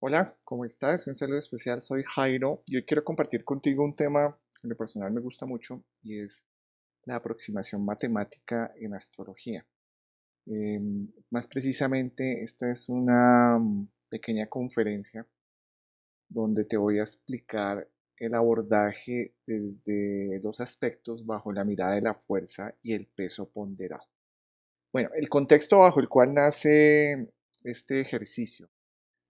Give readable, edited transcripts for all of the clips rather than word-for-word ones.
Hola, ¿cómo estás? Un saludo especial, soy Jairo y hoy quiero compartir contigo un tema que en lo personal me gusta mucho y es la aproximación matemática en astrología. Más precisamente, esta es una pequeña conferencia donde te voy a explicar el abordaje desde dos aspectos bajo la mirada de la fuerza y el peso ponderado. Bueno, el contexto bajo el cual nace este ejercicio.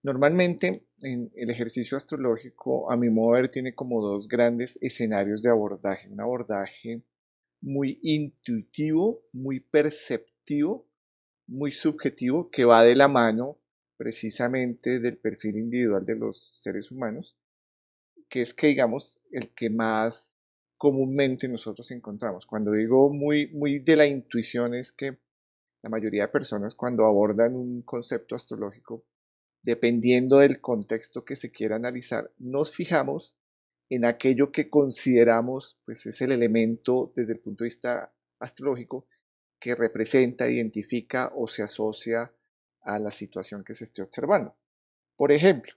Normalmente, en el ejercicio astrológico, a mi modo de ver, tiene como dos grandes escenarios de abordaje. Un abordaje muy intuitivo, muy perceptivo, muy subjetivo, que va de la mano precisamente del perfil individual de los seres humanos, que es que, digamos, el que más comúnmente nosotros encontramos. Cuando digo muy de la intuición es que la mayoría de personas cuando abordan un concepto astrológico, dependiendo del contexto que se quiera analizar, nos fijamos en aquello que consideramos pues es el elemento desde el punto de vista astrológico que representa, identifica o se asocia a la situación que se esté observando. Por ejemplo,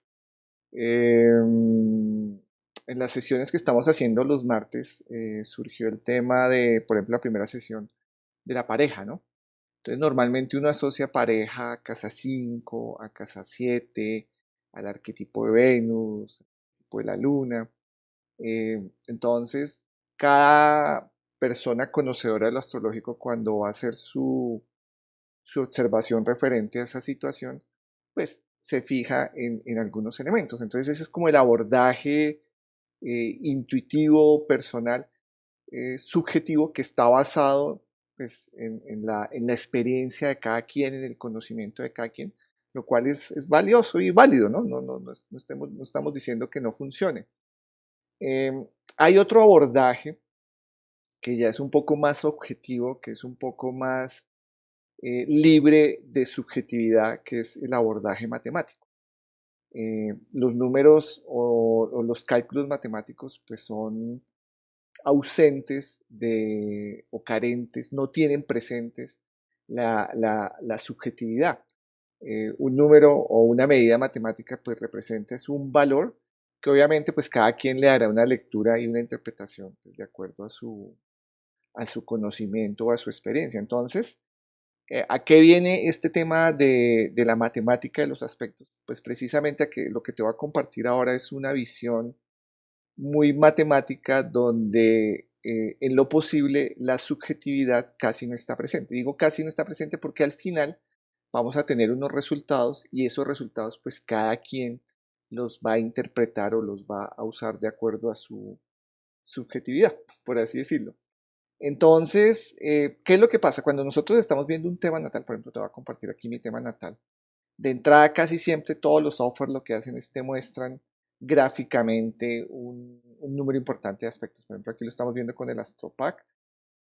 en las sesiones que estamos haciendo los martes surgió el tema de, por ejemplo, la primera sesión de la pareja, ¿no? Entonces, normalmente uno asocia pareja a casa 5, a casa 7, al arquetipo de Venus, al arquetipo de la Luna. Entonces, cada persona conocedora de lo astrológico, cuando va a hacer su observación referente a esa situación, pues se fija en algunos elementos. Entonces, ese es como el abordaje intuitivo, personal, subjetivo, que está basado pues, en la experiencia de cada quien, en el conocimiento de cada quien, lo cual es valioso y válido, ¿no? No estamos diciendo que no funcione. Eh, Hay otro abordaje que ya es un poco más objetivo, que es un poco más libre de subjetividad, que es el abordaje matemático. Los números o los cálculos matemáticos pues son ausentes o carentes, no tienen presentes la subjetividad. Un número o una medida matemática pues representa es un valor que obviamente pues cada quien le dará una lectura y una interpretación pues, de acuerdo a su conocimiento o a su experiencia. Entonces, ¿a qué viene este tema de la matemática de los aspectos? Pues precisamente a que lo que te voy a compartir ahora es una visión muy matemática donde en lo posible la subjetividad casi no está presente. Digo casi no está presente porque al final vamos a tener unos resultados y esos resultados pues cada quien los va a interpretar o los va a usar de acuerdo a su subjetividad, por así decirlo. Entonces, ¿qué es lo que pasa? Cuando nosotros estamos viendo un tema natal, por ejemplo, te voy a compartir aquí mi tema natal. De entrada, casi siempre todos los software lo que hacen es te muestran gráficamente un número importante de aspectos. Por ejemplo, aquí lo estamos viendo con el AstroPack,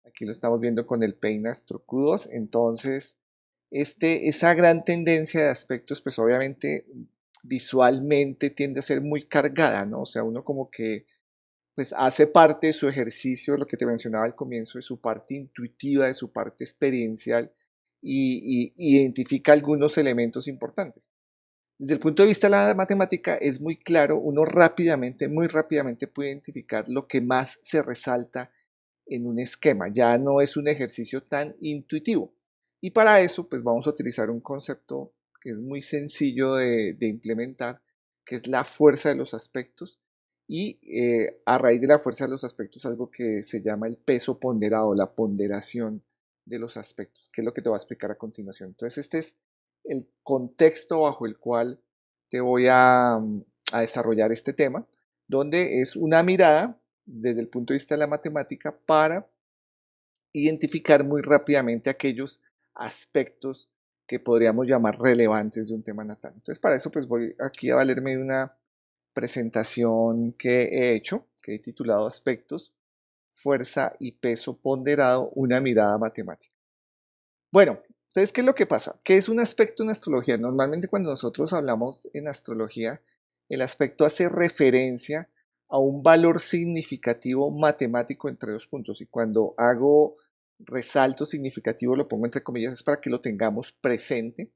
aquí lo estamos viendo con el Paint Astro Q2. Entonces, esa gran tendencia de aspectos, pues obviamente visualmente tiende a ser muy cargada, ¿no? O sea, uno como que pues hace parte de su ejercicio, lo que te mencionaba al comienzo, de su parte intuitiva, de su parte experiencial y identifica algunos elementos importantes. Desde el punto de vista de la matemática es muy claro, uno rápidamente, muy rápidamente puede identificar lo que más se resalta en un esquema, ya no es un ejercicio tan intuitivo. Y para eso, pues vamos a utilizar un concepto que es muy sencillo de implementar, que es la fuerza de los aspectos. Y a raíz de la fuerza de los aspectos, algo que se llama el peso ponderado, la ponderación de los aspectos, que es lo que te voy a explicar a continuación. Entonces, este es el contexto bajo el cual te voy a desarrollar este tema, donde es una mirada desde el punto de vista de la matemática para identificar muy rápidamente aquellos aspectos que podríamos llamar relevantes de un tema natal. Entonces, para eso, pues voy aquí a valerme de una presentación que he hecho, que he titulado Aspectos, Fuerza y Peso Ponderado, una mirada matemática. Bueno, entonces, ¿qué es lo que pasa? ¿Qué es un aspecto en astrología? Normalmente cuando nosotros hablamos en astrología, el aspecto hace referencia a un valor significativo matemático entre dos puntos. Y cuando hago resalto significativo, lo pongo entre comillas, es para que lo tengamos presente,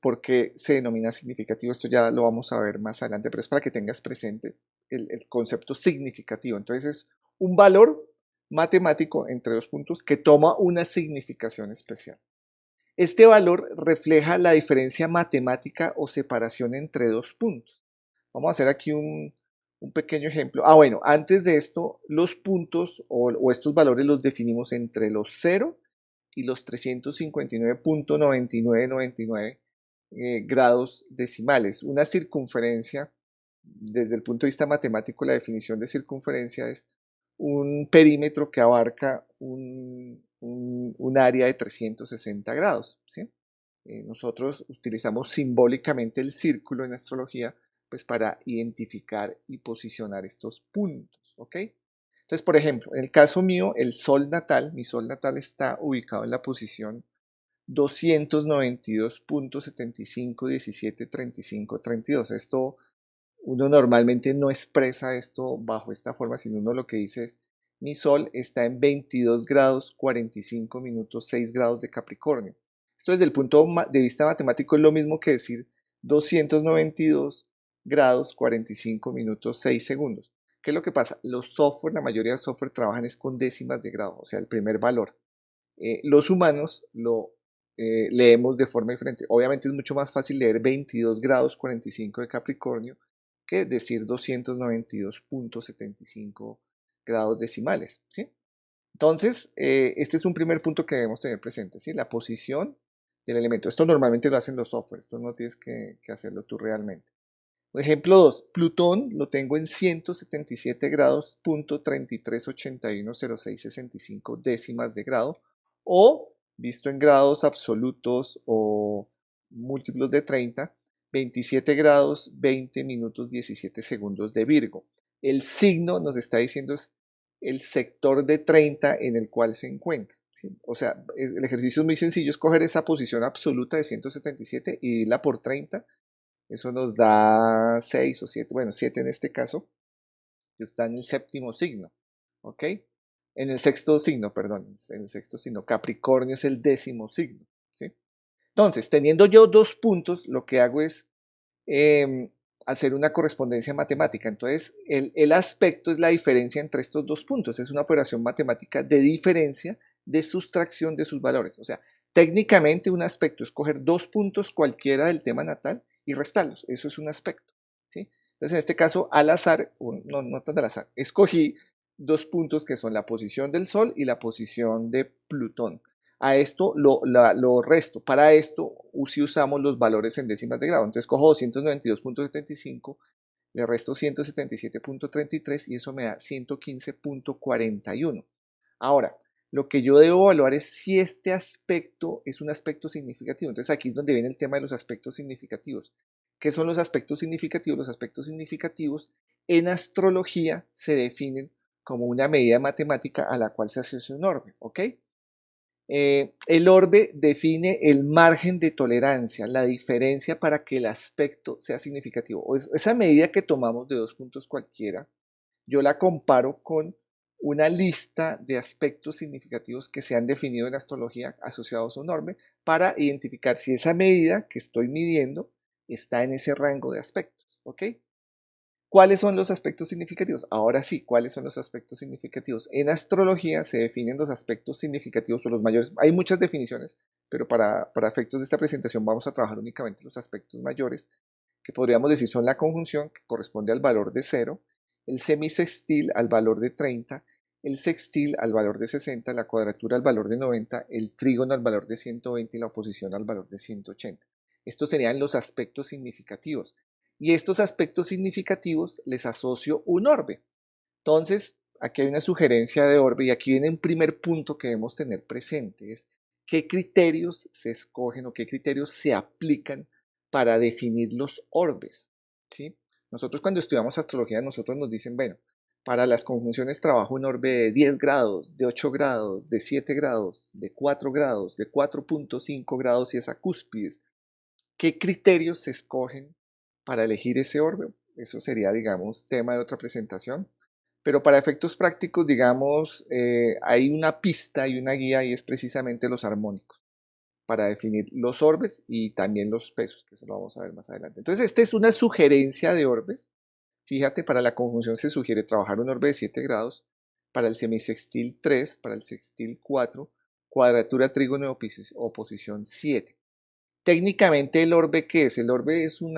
¿Por qué se denomina significativo? Esto ya lo vamos a ver más adelante, pero es para que tengas presente el concepto significativo. Entonces es un valor matemático entre dos puntos que toma una significación especial. Este valor refleja la diferencia matemática o separación entre dos puntos. Vamos a hacer aquí un pequeño ejemplo. Bueno, antes de esto, los puntos o estos valores los definimos entre los 0 y los 359.9999 grados decimales. Una circunferencia, desde el punto de vista matemático, la definición de circunferencia es un perímetro que abarca un área de 360 grados. ¿Sí? Nosotros utilizamos simbólicamente el círculo en astrología pues para identificar y posicionar estos puntos, ¿ok? Entonces, por ejemplo, en el caso mío, el sol natal, mi sol natal está ubicado en la posición 292.75173532. Esto, uno normalmente no expresa esto bajo esta forma, sino uno lo que dice es, mi sol está en 22 grados 45 minutos 6 grados de Capricornio. Esto desde el punto de vista matemático es lo mismo que decir 292 grados 45 minutos 6 segundos. ¿Qué es lo que pasa? Los software, la mayoría de software trabajan es con décimas de grado, o sea, el primer valor. Los humanos lo leemos de forma diferente. Obviamente es mucho más fácil leer 22 grados 45 de Capricornio que decir 292.75 grados decimales. ¿Sí? Entonces, este es un primer punto que debemos tener presente, ¿sí? La posición del elemento. Esto normalmente lo hacen los software, esto no tienes que hacerlo tú realmente. Ejemplo 2, Plutón lo tengo en 177 grados, punto 33810665 décimas de grado, o visto en grados absolutos o múltiplos de 30, 27 grados, 20 minutos 17 segundos de Virgo. El signo nos está diciendo es el sector de 30 en el cual se encuentra. ¿Sí? O sea, el ejercicio es muy sencillo, es coger esa posición absoluta de 177 y dividirla por 30. Eso nos da 6 o 7, bueno, 7 en este caso, que está en el séptimo signo, ¿ok? En el sexto signo, perdón, en el sexto signo. Capricornio es el décimo signo, ¿sí? Entonces, teniendo yo dos puntos, lo que hago es hacer una correspondencia matemática. Entonces, el aspecto es la diferencia entre estos dos puntos. Es una operación matemática de diferencia, de sustracción de sus valores. O sea, técnicamente un aspecto es coger dos puntos cualquiera del tema natal y restarlos. Eso es un aspecto. ¿Sí? Entonces, en este caso, al azar, no, no tan al azar, escogí dos puntos que son la posición del Sol y la posición de Plutón. A esto lo resto. Para esto, si usamos los valores en décimas de grado. Entonces cojo 292.75, le resto 177.33 y eso me da 115.41. Ahora, lo que yo debo evaluar es si este aspecto es un aspecto significativo. Entonces aquí es donde viene el tema de los aspectos significativos. ¿Qué son los aspectos significativos? Los aspectos significativos en astrología se definen como una medida matemática a la cual se asocia un orden, ¿ok? El orbe define el margen de tolerancia, la diferencia para que el aspecto sea significativo. Esa medida que tomamos de dos puntos cualquiera, yo la comparo con una lista de aspectos significativos que se han definido en astrología asociados a un orbe para identificar si esa medida que estoy midiendo está en ese rango de aspectos. ¿Ok? ¿Cuáles son los aspectos significativos? Ahora sí, ¿cuáles son los aspectos significativos? En astrología se definen los aspectos significativos o los mayores. Hay muchas definiciones, pero para efectos de esta presentación vamos a trabajar únicamente los aspectos mayores, que podríamos decir son la conjunción, que corresponde al valor de 0, el semisextil al valor de 30, el sextil al valor de 60, la cuadratura al valor de 90, el trígono al valor de 120 y la oposición al valor de 180. Estos serían los aspectos significativos. Y estos aspectos significativos les asocio un orbe. Entonces, aquí hay una sugerencia de orbe y aquí viene un primer punto que debemos tener presente, es qué criterios se escogen o qué criterios se aplican para definir los orbes. ¿Sí? Nosotros cuando estudiamos astrología, nosotros nos dicen, bueno, para las conjunciones trabajo un orbe de 10 grados, de 8 grados, de 7 grados, de 4 grados, de 4.5 grados y esa cúspide. ¿Qué criterios se escogen para elegir ese orbe? Eso sería, digamos, tema de otra presentación. Pero para efectos prácticos, digamos, hay una pista y una guía y es precisamente los armónicos. para definir los orbes y también los pesos, que eso lo vamos a ver más adelante. Entonces, esta es una sugerencia de orbes. Fíjate, para la conjunción se sugiere trabajar un orbe de 7 grados, para el semisextil 3, para el sextil 4, cuadratura, trígono de oposición 7. Técnicamente, ¿el orbe qué es? El orbe es un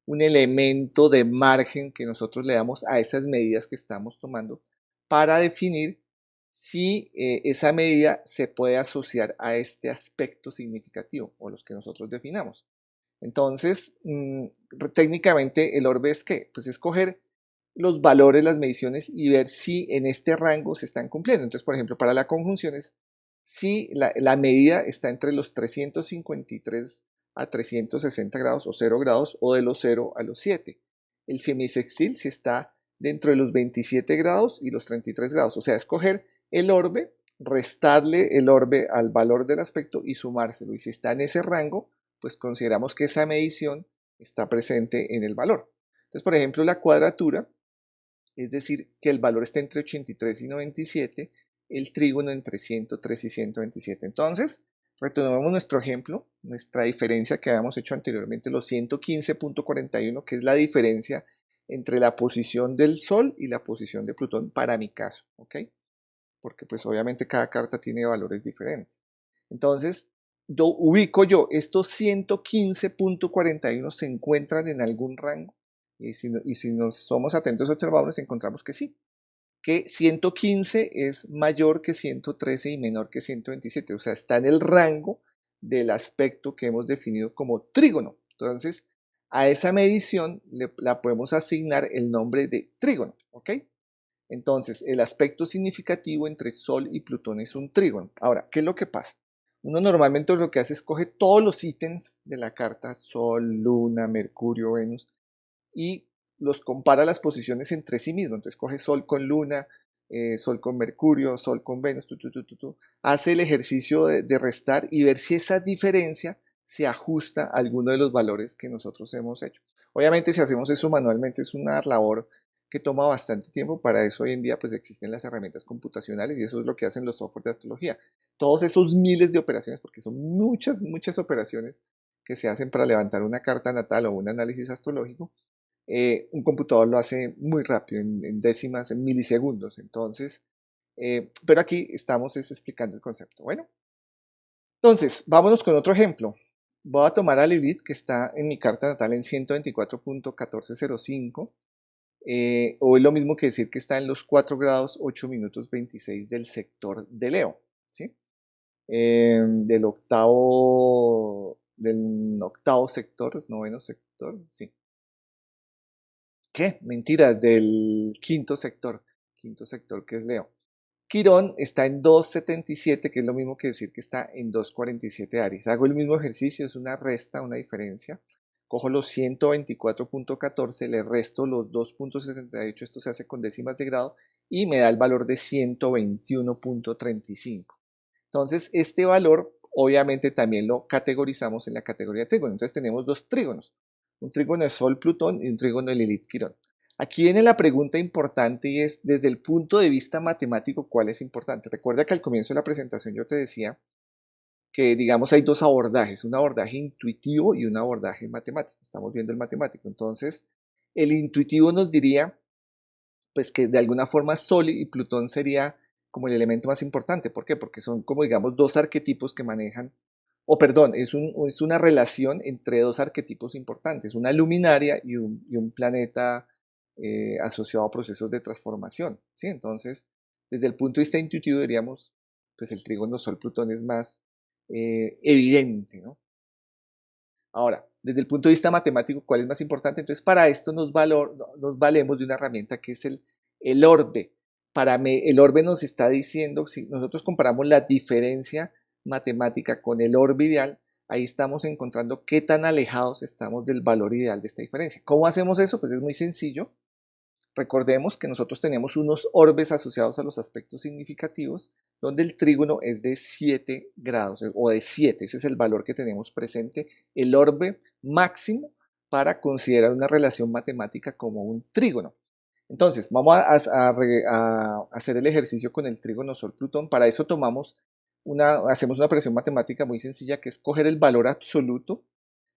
elemento de margen que nosotros le damos a esas medidas que estamos tomando para definir si esa medida se puede asociar a este aspecto significativo o los que nosotros definamos. Entonces, técnicamente, ¿el orbe es qué? Pues escoger los valores, las mediciones y ver si en este rango se están cumpliendo. Entonces, por ejemplo, para la conjunción es si la medida está entre los 353 a 360 grados o 0 grados o de los 0 a los 7. El semisextil si está dentro de los 27 grados y los 33 grados. O sea, escoger el orbe, restarle el orbe al valor del aspecto y sumárselo. Y si está en ese rango, pues consideramos que esa medición está presente en el valor. Entonces, por ejemplo, la cuadratura, es decir, que el valor está entre 83 y 97, el trígono entre 103 y 127. Entonces, retomemos nuestro ejemplo, nuestra diferencia que habíamos hecho anteriormente, los 115.41, que es la diferencia entre la posición del Sol y la posición de Plutón para mi caso, ¿ok? Porque pues obviamente cada carta tiene valores diferentes. Entonces, ubico yo, estos 115.41 se encuentran en algún rango, y si nos somos atentos observadores, encontramos que sí, que 115 es mayor que 113 y menor que 127, o sea, está en el rango del aspecto que hemos definido como trígono. Entonces, a esa medición la podemos asignar el nombre de trígono, ¿ok? Entonces, el aspecto significativo entre Sol y Plutón es un trígono. Ahora, ¿qué es lo que pasa? Uno normalmente lo que hace es coge todos los ítems de la carta, Sol, Luna, Mercurio, Venus, y los compara las posiciones entre sí mismo. Entonces coge Sol con Luna, Sol con Mercurio, Sol con Venus, hace el ejercicio de restar y ver si esa diferencia se ajusta a alguno de los valores que nosotros hemos hecho. Obviamente si hacemos eso manualmente es una labor que toma bastante tiempo. Para eso hoy en día pues existen las herramientas computacionales y eso es lo que hacen los software de astrología. Todos esos miles de operaciones, porque son muchas operaciones que se hacen para levantar una carta natal o un análisis astrológico, un computador lo hace muy rápido, en décimas, en milisegundos. Entonces, pero aquí estamos explicando el concepto. Bueno, entonces, vámonos con otro ejemplo. Voy a tomar a Lilith, que está en mi carta natal en 124.1405, o es lo mismo que decir que está en los 4 grados 8 minutos 26 del sector de Leo, ¿sí? Del octavo sector, noveno sector, sí. ¿Qué? Mentira, del quinto sector que es Leo. Quirón está en 277, que es lo mismo que decir que está en 247 Aries. Hago el mismo ejercicio, es una resta, una diferencia. Cojo los 124.14, le resto los 2.78, esto se hace con décimas de grado, y me da el valor de 121.35. Entonces, este valor obviamente también lo categorizamos en la categoría de trígono. Entonces tenemos dos trígonos, un trígono de Sol-Plutón y un trígono de Lilith-Quirón. Aquí viene la pregunta importante y es, desde el punto de vista matemático, ¿cuál es importante? Recuerda que al comienzo de la presentación yo te decía que, digamos, hay dos abordajes, un abordaje intuitivo y un abordaje matemático. Estamos viendo el matemático. Entonces, el intuitivo nos diría, pues, que de alguna forma Sol y Plutón sería como el elemento más importante. ¿Por qué? Porque son como, digamos, dos arquetipos que manejan, o perdón, es una relación entre dos arquetipos importantes, una luminaria y un planeta asociado a procesos de transformación, ¿sí? Entonces, desde el punto de vista intuitivo diríamos, pues el trígono Sol-Plutón es más evidente, ¿no? Ahora, desde el punto de vista matemático, ¿cuál es más importante? Entonces, para esto nos valemos de una herramienta que es el orbe. El orbe nos está diciendo, si nosotros comparamos la diferencia matemática con el orbe ideal, ahí estamos encontrando qué tan alejados estamos del valor ideal de esta diferencia. ¿Cómo hacemos eso? Pues es muy sencillo. Recordemos que nosotros tenemos unos orbes asociados a los aspectos significativos, donde el trígono es de 7 grados o de 7. Ese es el valor que tenemos presente, el orbe máximo para considerar una relación matemática como un trígono. Entonces, vamos a hacer el ejercicio con el trígono Sol-Plutón. Para eso tomamos hacemos una operación matemática muy sencilla que es coger el valor absoluto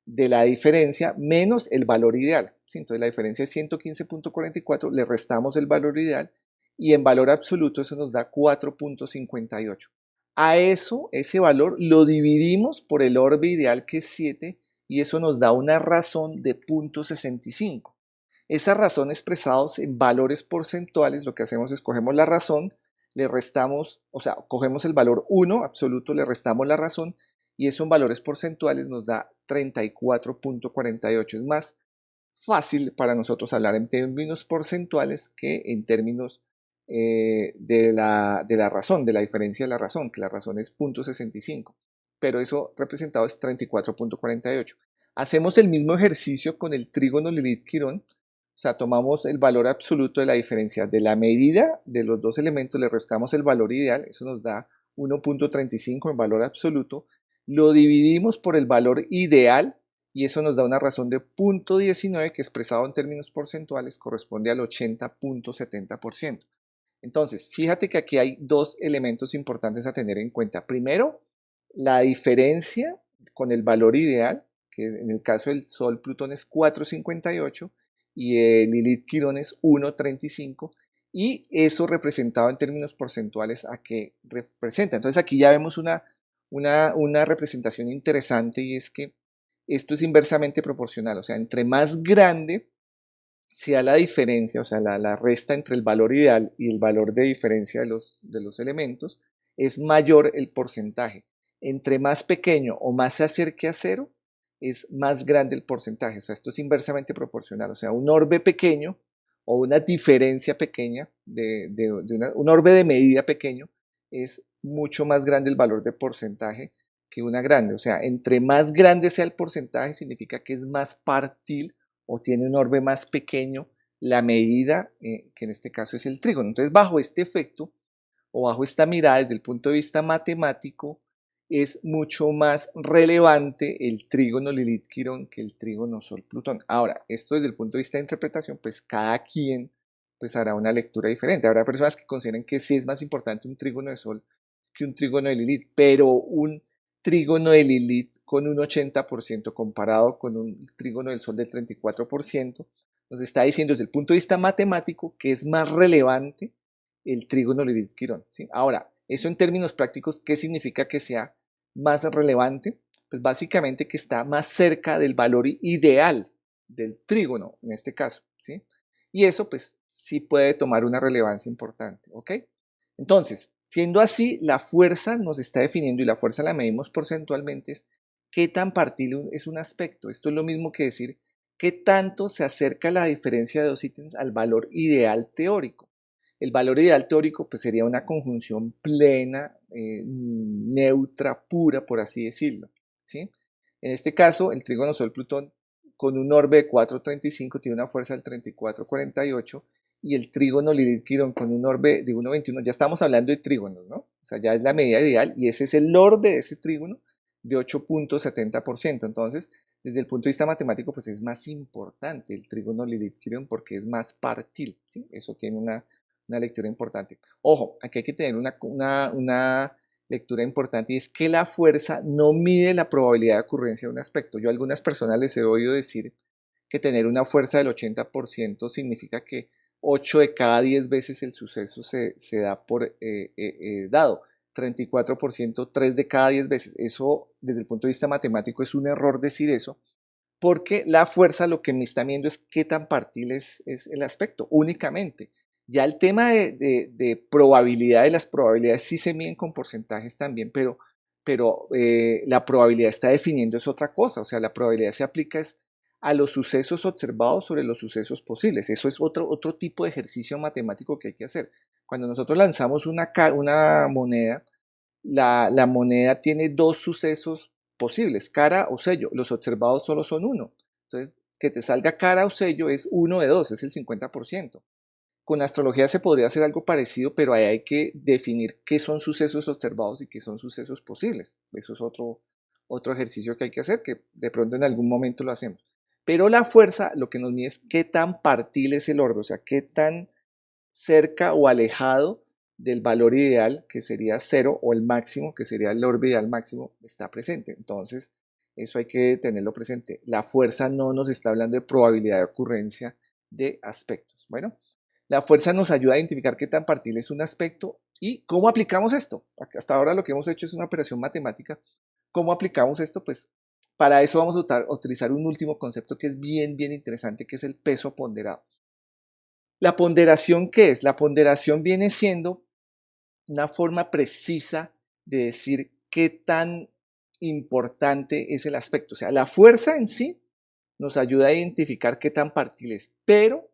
de la diferencia menos el valor ideal. ¿Sí? Entonces la diferencia es 115.44, le restamos el valor ideal y en valor absoluto eso nos da 4.58. A eso, ese valor lo dividimos por el orbe ideal que es 7 y eso nos da una razón de 0.65. Esa razón expresados en valores porcentuales, lo que hacemos es cogemos la razón, le restamos, o sea, cogemos el valor 1 absoluto, le restamos la razón y eso en valores porcentuales nos da 34.48. Es más fácil para nosotros hablar en términos porcentuales que en términos de la razón, de la diferencia de la razón, que la razón es 0.65, pero eso representado es 34.48. Hacemos el mismo ejercicio con el trígono Lilith-Quirón, o sea, tomamos el valor absoluto de la diferencia de la medida de los dos elementos, le restamos el valor ideal, eso nos da 1.35 en valor absoluto, lo dividimos por el valor ideal y eso nos da una razón de 0.19 que expresado en términos porcentuales corresponde al 80.70%. Entonces, fíjate que aquí hay dos elementos importantes a tener en cuenta. Primero, la diferencia con el valor ideal, que en el caso del Sol Plutón es 4,58 y el Lilith Quirón es 1,35 y eso representado en términos porcentuales a qué representa. Entonces aquí ya vemos una representación interesante y es que esto es inversamente proporcional, o sea, entre más grande sea la diferencia, o sea, la resta entre el valor ideal y el valor de diferencia de los elementos, es mayor el porcentaje. Entre más pequeño o más se acerque a cero, es más grande el porcentaje. O sea, esto es inversamente proporcional. O sea, un orbe pequeño o una diferencia pequeña, un orbe de medida pequeño, es mucho más grande el valor de porcentaje que una grande. O sea, entre más grande sea el porcentaje, significa que es más partil o tiene un orbe más pequeño la medida, que en este caso es el trígono. Entonces, bajo este efecto o bajo esta mirada desde el punto de vista matemático, es mucho más relevante el trígono Lilith-Quirón que el trígono Sol-Plutón. Ahora, esto desde el punto de vista de interpretación, pues cada quien pues hará una lectura diferente. Habrá personas que consideren que sí es más importante un trígono de Sol que un trígono de Lilith, pero un trígono de Lilith con un 80% comparado con un trígono del Sol del 34%, nos está diciendo desde el punto de vista matemático que es más relevante el trígono Lilith-Quirón. ¿Sí? Ahora, eso en términos prácticos, ¿qué significa que sea más relevante? Pues básicamente que está más cerca del valor ideal del trígono, en este caso. ¿Sí? Y eso pues sí puede tomar una relevancia importante. ¿Ok? Entonces, siendo así, la fuerza nos está definiendo y la fuerza la medimos porcentualmente es qué tan partido es un aspecto. Esto es lo mismo que decir qué tanto se acerca la diferencia de dos ítems al valor ideal teórico. El valor ideal teórico pues, sería una conjunción plena, neutra, pura, por así decirlo. ¿Sí? En este caso, el trígono Sol-Plutón con un orbe de 4,35 tiene una fuerza del 34,48 y el trígono Lilith-Quirón con un orbe de 1,21, ya estamos hablando de trígonos, ¿no? O sea, ya es la medida ideal y ese es el orbe de ese trígono de 8.70%. Entonces, desde el punto de vista matemático, pues es más importante el trígono Lilith-Quirón porque es más partil, ¿sí? Eso tiene una lectura importante. Ojo, aquí hay que tener una lectura importante y es que la fuerza no mide la probabilidad de ocurrencia de un aspecto. Yo a algunas personas les he oído decir que tener una fuerza del 80% significa que 8 de cada 10 veces el suceso se da por dado. 34%, 3 de cada 10 veces. Eso, desde el punto de vista matemático, es un error decir eso, porque la fuerza lo que me está viendo es qué tan partil es el aspecto, únicamente. Ya el tema de probabilidad, de las probabilidades sí se miden con porcentajes también, pero la probabilidad está definiendo es otra cosa, o sea, la probabilidad se aplica es a los sucesos observados sobre los sucesos posibles. Eso es otro tipo de ejercicio matemático que hay que hacer. Cuando nosotros lanzamos una moneda, la moneda tiene dos sucesos posibles, cara o sello. Los observados solo son uno. Entonces, que te salga cara o sello es uno de dos, es el 50%. Con astrología se podría hacer algo parecido, pero ahí hay que definir qué son sucesos observados y qué son sucesos posibles. Eso es otro ejercicio que hay que hacer, que de pronto en algún momento lo hacemos. Pero la fuerza lo que nos mide es qué tan partil es el orbe, o sea, qué tan cerca o alejado del valor ideal, que sería 0, o el máximo, que sería el orbital máximo, está presente. Entonces, eso hay que tenerlo presente. La fuerza no nos está hablando de probabilidad de ocurrencia de aspectos. Bueno, la fuerza nos ayuda a identificar qué tan partible es un aspecto y cómo aplicamos esto. Hasta ahora lo que hemos hecho es una operación matemática. ¿Cómo aplicamos esto? Pues para eso vamos a utilizar un último concepto que es bien interesante, que es el peso ponderado. ¿La ponderación qué es? La ponderación viene siendo una forma precisa de decir qué tan importante es el aspecto. O sea, la fuerza en sí nos ayuda a identificar qué tan partible es, pero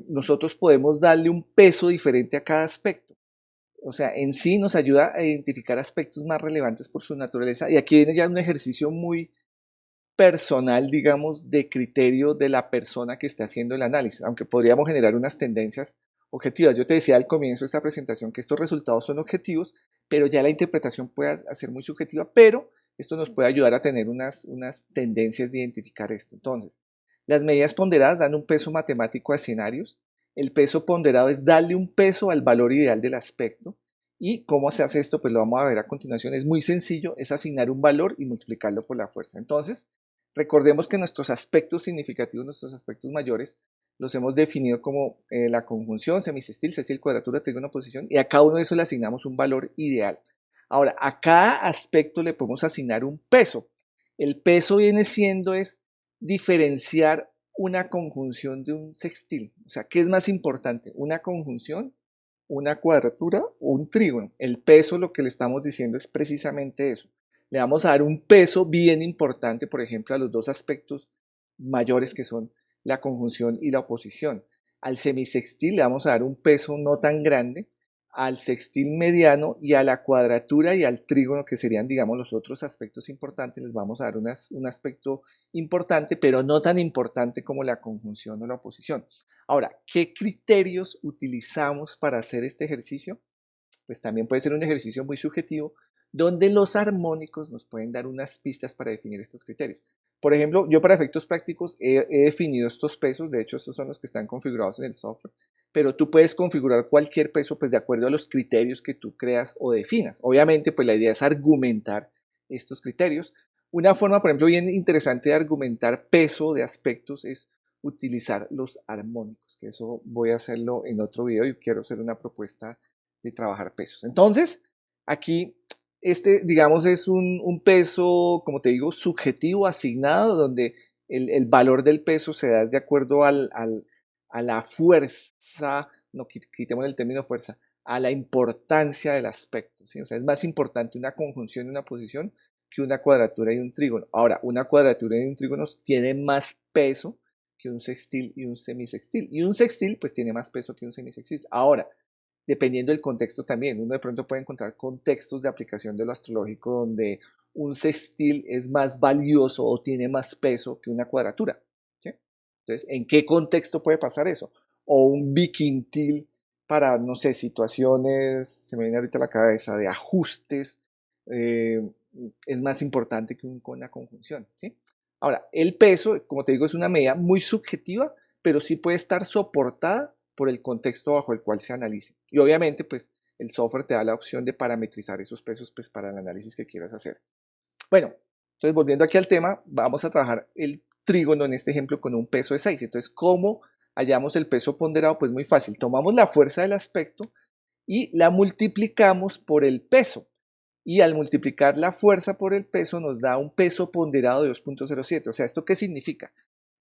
nosotros podemos darle un peso diferente a cada aspecto. O sea, en sí nos ayuda a identificar aspectos más relevantes por su naturaleza. Y aquí viene ya un ejercicio muy personal, digamos, de criterio de la persona que está haciendo el análisis, aunque podríamos generar unas tendencias objetivas. Yo te decía al comienzo de esta presentación que estos resultados son objetivos, pero ya la interpretación puede ser muy subjetiva, pero esto nos puede ayudar a tener unas tendencias de identificar esto. Entonces, las medidas ponderadas dan un peso matemático a escenarios. El peso ponderado es darle un peso al valor ideal del aspecto. ¿Y cómo se hace esto? Pues lo vamos a ver a continuación. Es muy sencillo, es asignar un valor y multiplicarlo por la fuerza. Entonces, recordemos que nuestros aspectos significativos, nuestros aspectos mayores, los hemos definido como la conjunción, semisextil, sextil, cuadratura, trígono, posición, y a cada uno de esos le asignamos un valor ideal. Ahora, a cada aspecto le podemos asignar un peso. El peso viene siendo es diferenciar una conjunción de un sextil. O sea, ¿qué es más importante? ¿Una conjunción, una cuadratura o un trígono? El peso, lo que le estamos diciendo es precisamente eso. Le vamos a dar un peso bien importante, por ejemplo, a los dos aspectos mayores que son la conjunción y la oposición. Al semisextil le vamos a dar un peso no tan grande, al sextil mediano y a la cuadratura y al trígono, que serían, digamos, los otros aspectos importantes, les vamos a dar un aspecto importante, pero no tan importante como la conjunción o la oposición. Ahora, ¿qué criterios utilizamos para hacer este ejercicio? Pues también puede ser un ejercicio muy subjetivo, donde los armónicos nos pueden dar unas pistas para definir estos criterios. Por ejemplo, yo para efectos prácticos he definido estos pesos, de hecho estos son los que están configurados en el software, pero tú puedes configurar cualquier peso pues de acuerdo a los criterios que tú creas o definas. Obviamente pues la idea es argumentar estos criterios. Una forma, por ejemplo, bien interesante de argumentar peso de aspectos es utilizar los armónicos, que eso voy a hacerlo en otro video y quiero hacer una propuesta de trabajar pesos. Entonces, aquí, digamos, es un peso, como te digo, subjetivo, asignado, donde el valor del peso se da de acuerdo a la fuerza, no quitemos el término fuerza, a la importancia del aspecto, ¿sí? O sea, es más importante una conjunción y una posición que una cuadratura y un trígono. Ahora, una cuadratura y un trígono tiene más peso que un sextil y un semisextil. Y un sextil, pues, tiene más peso que un semisextil. Ahora, dependiendo del contexto también. Uno de pronto puede encontrar contextos de aplicación de lo astrológico donde un sextil es más valioso o tiene más peso que una cuadratura. ¿Sí? Entonces, ¿en qué contexto puede pasar eso? O un biquintil para, no sé, situaciones, se me viene ahorita a la cabeza, de ajustes, eh, es más importante que con una conjunción. ¿Sí? Ahora, el peso, como te digo, es una medida muy subjetiva, pero sí puede estar soportada por el contexto bajo el cual se analice. Y obviamente, pues el software te da la opción de parametrizar esos pesos pues, para el análisis que quieras hacer. Bueno, entonces volviendo aquí al tema, vamos a trabajar el trígono en este ejemplo con un peso de 6. Entonces, ¿cómo hallamos el peso ponderado? Pues muy fácil. Tomamos la fuerza del aspecto y la multiplicamos por el peso. Y al multiplicar la fuerza por el peso nos da un peso ponderado de 2.07. O sea, ¿esto qué significa?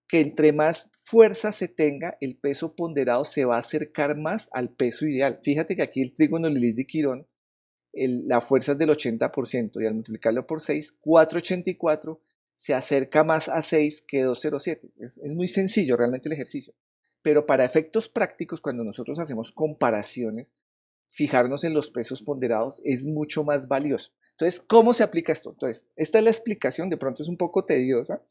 Que entre más fuerza se tenga, el peso ponderado se va a acercar más al peso ideal. Fíjate que aquí el trígono Lilith de Quirón, la fuerza es del 80% y al multiplicarlo por 6, 484 se acerca más a 6 que 207. Es muy sencillo realmente el ejercicio. Pero para efectos prácticos, cuando nosotros hacemos comparaciones, fijarnos en los pesos ponderados es mucho más valioso. Entonces, ¿cómo se aplica esto? Entonces, esta es la explicación, de pronto es un poco tediosa,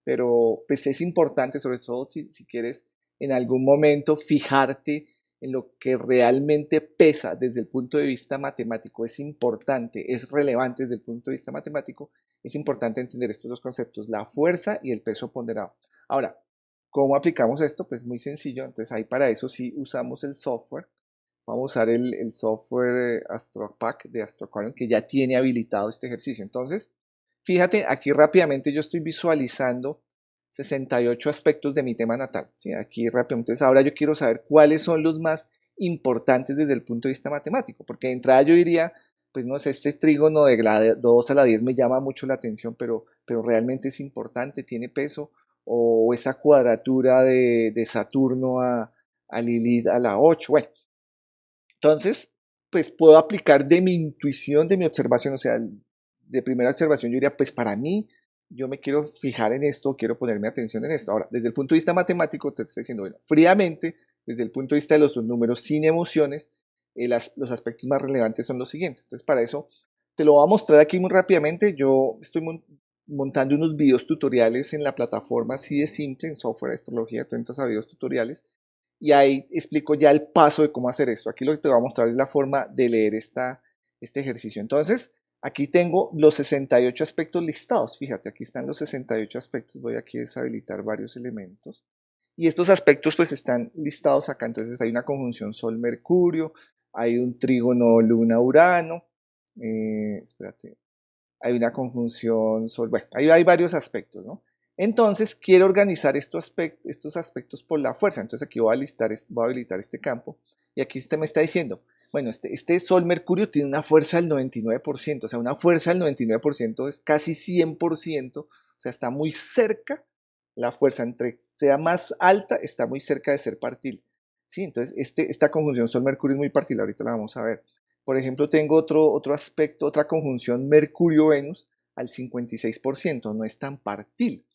pero pues es importante, sobre todo si quieres en algún momento fijarte en lo que realmente pesa desde el punto de vista matemático, es importante, es relevante desde el punto de vista matemático, es importante entender estos dos conceptos, la fuerza y el peso ponderado. Ahora, ¿cómo aplicamos esto? Pues muy sencillo, entonces ahí para eso sí usamos el software vamos a usar el software AstroPack de AstroAquarium que ya tiene habilitado este ejercicio. Entonces, fíjate, aquí rápidamente yo estoy visualizando 68 aspectos de mi tema natal. ¿Sí? Aquí rápidamente. Entonces, ahora yo quiero saber cuáles son los más importantes desde el punto de vista matemático, porque de entrada yo diría, pues no sé, este trígono de 2 a la 10 me llama mucho la atención, pero realmente es importante, tiene peso, o esa cuadratura de Saturno a Lilith a la 8. Bueno, entonces, pues puedo aplicar de mi intuición, de mi observación, o sea, de primera observación yo diría, pues para mí, yo me quiero fijar en esto, quiero ponerme atención en esto. Ahora, desde el punto de vista matemático, te estoy diciendo, bueno, fríamente, desde el punto de vista de los números sin emociones, los aspectos más relevantes son los siguientes. Entonces, para eso, te lo voy a mostrar aquí muy rápidamente. Yo estoy montando unos videos tutoriales en la plataforma así de simple, en software de astrología, tú entras a videos tutoriales y ahí explico ya el paso de cómo hacer esto. Aquí lo que te voy a mostrar es la forma de leer este ejercicio. Entonces, aquí tengo los 68 aspectos listados. Fíjate, aquí están los 68 aspectos. Voy aquí a deshabilitar varios elementos. Y estos aspectos pues están listados acá. Entonces hay una conjunción Sol-Mercurio, hay un trígono Luna-Urano. Espérate, hay una conjunción Sol, bueno, ahí hay varios aspectos, ¿no? Entonces, quiero organizar estos aspectos por la fuerza. Entonces, aquí voy a habilitar este campo. Y aquí me está diciendo, bueno, este Sol-Mercurio tiene una fuerza del 99%. O sea, una fuerza del 99% es casi 100%. O sea, está muy cerca la fuerza. Entre sea más alta, está muy cerca de ser partil. Sí, entonces, esta conjunción Sol-Mercurio es muy partil. Ahorita la vamos a ver. Por ejemplo, tengo otro aspecto, otra conjunción Mercurio-Venus al 56%, no es tan partil.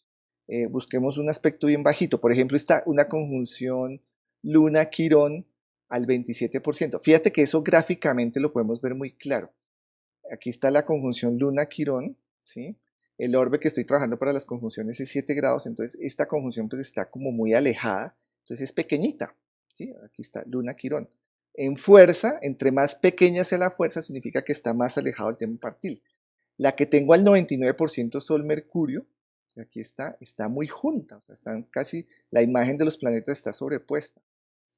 Busquemos un aspecto bien bajito. Por ejemplo, está una conjunción Luna-Quirón al 27%. Fíjate que eso gráficamente lo podemos ver muy claro. Aquí está la conjunción Luna-Quirón, ¿sí? El orbe que estoy trabajando para las conjunciones es 7 grados, entonces esta conjunción pues está como muy alejada, entonces es pequeñita, ¿sí? Aquí está Luna-Quirón. En fuerza, entre más pequeña sea la fuerza, significa que está más alejado del tema partil. La que tengo al 99% Sol-Mercurio, aquí está muy junta, o sea, están casi, la imagen de los planetas está sobrepuesta,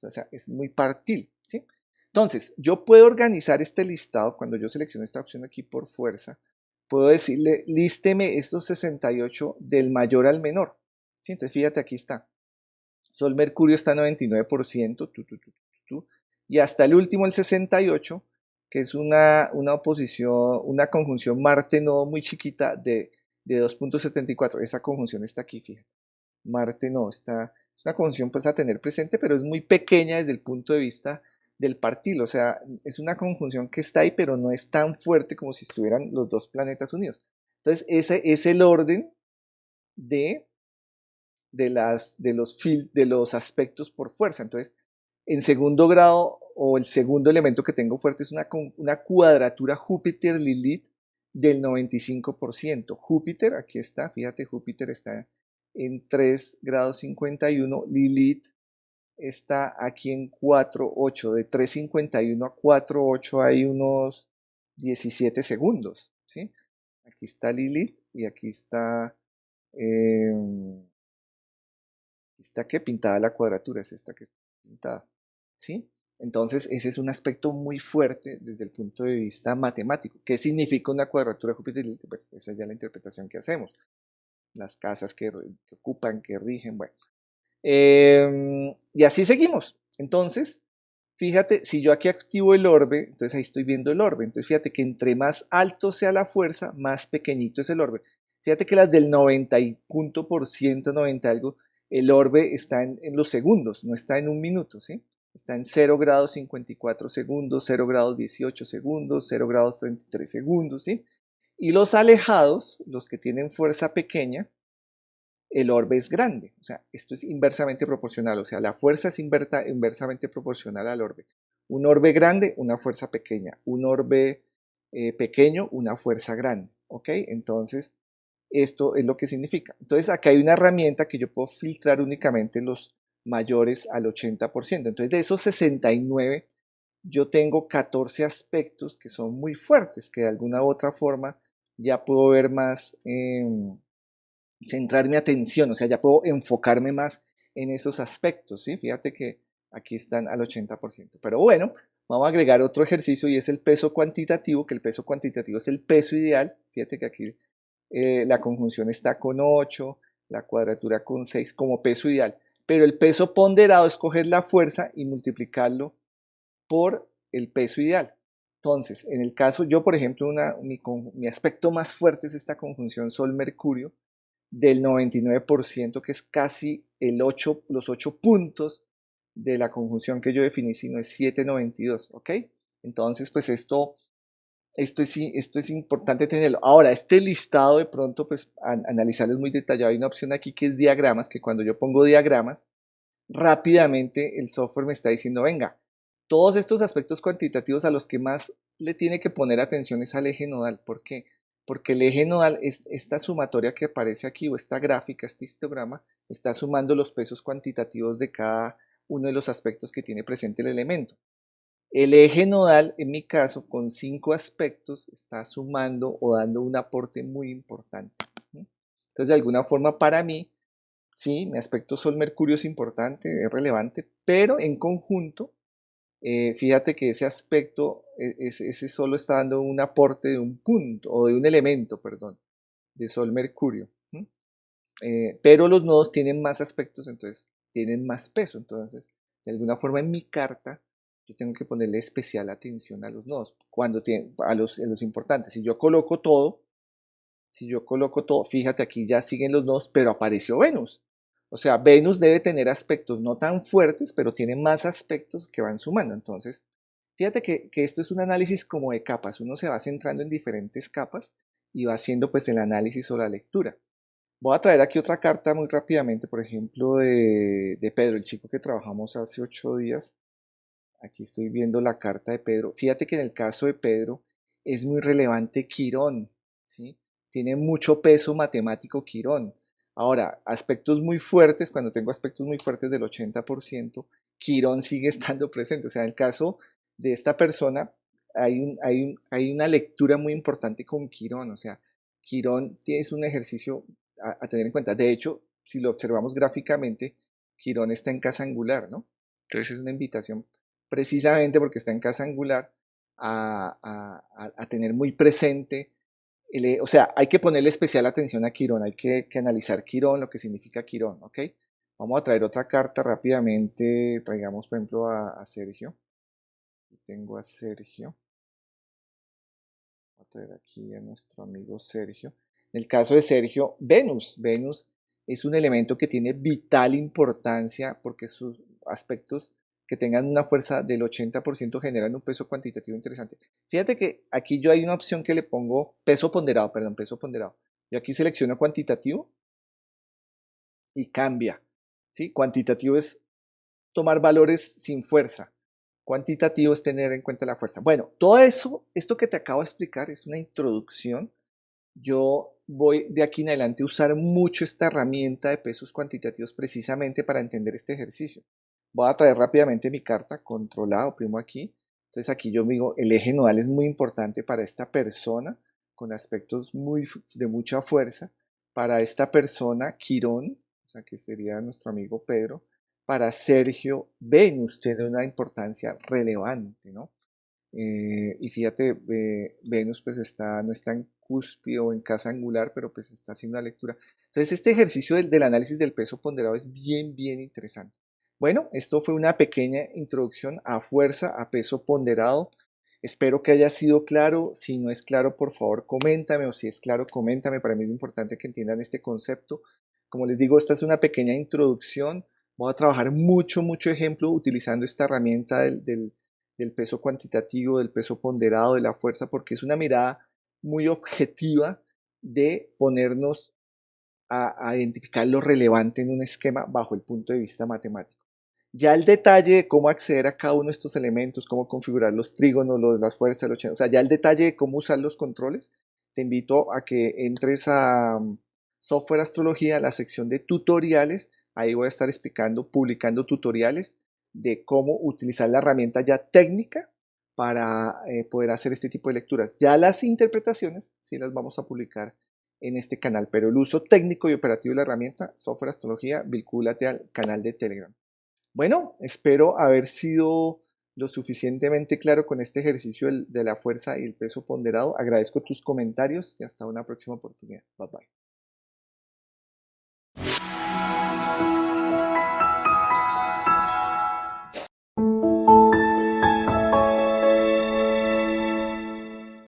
o sea, es muy partil, ¿sí? Entonces, yo puedo organizar este listado, cuando yo selecciono esta opción aquí por fuerza, puedo decirle, lísteme estos 68 del mayor al menor, ¿sí? Entonces, fíjate, aquí está, Sol-Mercurio está 99%, y hasta el último, el 68, que es una oposición, una conjunción Marte-Nodo muy chiquita de 2,74. Esa conjunción está aquí, fíjate. Marte-Nodo es una conjunción pues a tener presente, pero es muy pequeña desde el punto de vista del partil. O sea, es una conjunción que está ahí, pero no es tan fuerte como si estuvieran los dos planetas unidos. Entonces, ese es el orden de de los aspectos por fuerza. Entonces, en segundo grado, o el segundo elemento que tengo fuerte es una cuadratura Júpiter-Lilith del 95%. Júpiter, aquí está, fíjate, Júpiter está en 3 grados 51, Lilith está aquí en 4,8. De 3,51 a 4,8 hay unos 17 segundos, ¿sí? Aquí está Lilith y aquí eh, está que pintada la cuadratura, es esta que está pintada, ¿sí? Entonces, ese es un aspecto muy fuerte desde el punto de vista matemático. ¿Qué significa una cuadratura de Júpiter? Pues esa es ya la interpretación que hacemos. Las casas que ocupan, que rigen, bueno. Y así seguimos. Entonces, fíjate, si yo aquí activo el orbe, entonces ahí estoy viendo el orbe. Entonces, fíjate que entre más alto sea la fuerza, más pequeñito es el orbe. Fíjate que las del 90 y punto por ciento, 90 algo, el orbe está en los segundos, no está en un minuto, ¿sí? Está en 0 grados 54 segundos, 0 grados 18 segundos, 0 grados 33 segundos, ¿sí? Y los alejados, los que tienen fuerza pequeña, el orbe es grande. O sea, esto es inversamente proporcional. O sea, la fuerza es inversamente proporcional al orbe. Un orbe grande, una fuerza pequeña. Un orbe pequeño, una fuerza grande. ¿Ok? Entonces, esto es lo que significa. Entonces, acá hay una herramienta que yo puedo filtrar únicamente los mayores al 80%. Entonces, de esos 69, yo tengo 14 aspectos que son muy fuertes, que de alguna u otra forma ya puedo ver más. Centrar mi atención, o sea, ya puedo enfocarme más en esos aspectos, ¿sí? Fíjate que aquí están al 80%. Pero bueno, vamos a agregar otro ejercicio y es el peso cuantitativo, que el peso cuantitativo es el peso ideal. Fíjate que aquí la conjunción está con 8, la cuadratura con 6 como peso ideal. Pero el peso ponderado es coger la fuerza y multiplicarlo por el peso ideal. Entonces, en el caso, yo por ejemplo, mi aspecto más fuerte es esta conjunción Sol-Mercurio del 99%, que es casi los 8 puntos de la conjunción que yo definí, si no es 792, ¿ok? Entonces, pues esto es importante tenerlo. Ahora, este listado de pronto, pues analizarlo es muy detallado. Hay una opción aquí que es diagramas, que cuando yo pongo diagramas, rápidamente el software me está diciendo, venga, todos estos aspectos cuantitativos a los que más le tiene que poner atención es al eje nodal. ¿Por qué? Porque el eje nodal, es esta sumatoria que aparece aquí, o esta gráfica, este histograma, está sumando los pesos cuantitativos de cada uno de los aspectos que tiene presente el elemento. El eje nodal, en mi caso, con 5 aspectos, está sumando o dando un aporte muy importante. Entonces, de alguna forma, para mí, sí, mi aspecto Sol-Mercurio es importante, es relevante, pero en conjunto, fíjate que ese aspecto, ese solo está dando un aporte de un punto, o de un elemento, perdón, de Sol-Mercurio. Pero los nodos tienen más aspectos, entonces tienen más peso. Entonces, de alguna forma en mi carta, yo tengo que ponerle especial atención a los nodos, a los importantes. Si yo coloco todo, fíjate aquí ya siguen los nodos, pero apareció Venus. O sea, Venus debe tener aspectos no tan fuertes, pero tiene más aspectos que van sumando. Entonces, fíjate que esto es un análisis como de capas. Uno se va centrando en diferentes capas y va haciendo pues el análisis o la lectura. Voy a traer aquí otra carta muy rápidamente, por ejemplo, de Pedro, el chico que trabajamos hace 8 días. Aquí estoy viendo la carta de Pedro. Fíjate que en el caso de Pedro es muy relevante Quirón, ¿sí? Tiene mucho peso matemático Quirón. Ahora, aspectos muy fuertes, cuando tengo aspectos muy fuertes del 80%, Quirón sigue estando presente. O sea, en el caso de esta persona, hay una lectura muy importante con Quirón. O sea, Quirón es un ejercicio a tener en cuenta. De hecho, si lo observamos gráficamente, Quirón está en casa angular, ¿no? Entonces es una invitación precisamente porque está en casa angular a tener muy presente, o sea, hay que ponerle especial atención a Quirón, hay que analizar Quirón, lo que significa Quirón, ¿ok? Vamos a traer otra carta rápidamente, traigamos por ejemplo a Sergio. Tengo a Sergio. Voy a traer aquí a nuestro amigo Sergio. En el caso de Sergio, Venus es un elemento que tiene vital importancia porque sus aspectos que tengan una fuerza del 80% generan un peso cuantitativo interesante. Fíjate que aquí yo hay una opción que le pongo peso ponderado, perdón, peso ponderado. Yo aquí selecciono cuantitativo y cambia. ¿Sí? Cuantitativo es tomar valores sin fuerza. Cuantitativo es tener en cuenta la fuerza. Bueno, todo eso, esto que te acabo de explicar es una introducción. Yo voy de aquí en adelante a usar mucho esta herramienta de pesos cuantitativos precisamente para entender este ejercicio. Voy a traer rápidamente mi carta, controlado, primo aquí. Entonces aquí yo digo, el eje nodal es muy importante para esta persona, con aspectos de mucha fuerza. Para esta persona, Quirón, o sea que sería nuestro amigo Pedro. Para Sergio, Venus tiene una importancia relevante, ¿no? Y fíjate, Venus pues no está en cúspide o en casa angular, pero pues está haciendo una lectura. Entonces este ejercicio del análisis del peso ponderado es bien interesante. Bueno, esto fue una pequeña introducción a fuerza, a peso ponderado. Espero que haya sido claro. Si no es claro, por favor, coméntame, o si es claro, coméntame. Para mí es importante que entiendan este concepto. Como les digo, esta es una pequeña introducción. Voy a trabajar mucho ejemplo utilizando esta herramienta del peso cuantitativo, del peso ponderado, de la fuerza, porque es una mirada muy objetiva de ponernos a identificar lo relevante en un esquema bajo el punto de vista matemático. Ya el detalle de cómo acceder a cada uno de estos elementos, cómo configurar los trígonos, las fuerzas, o sea, ya el detalle de cómo usar los controles, te invito a que entres a Software Astrología, la sección de tutoriales. Ahí voy a estar explicando, publicando tutoriales de cómo utilizar la herramienta ya técnica para poder hacer este tipo de lecturas. Ya las interpretaciones sí las vamos a publicar en este canal, pero el uso técnico y operativo de la herramienta Software Astrología, vincúlate al canal de Telegram. Bueno, espero haber sido lo suficientemente claro con este ejercicio de la fuerza y el peso ponderado. Agradezco tus comentarios y hasta una próxima oportunidad. Bye bye.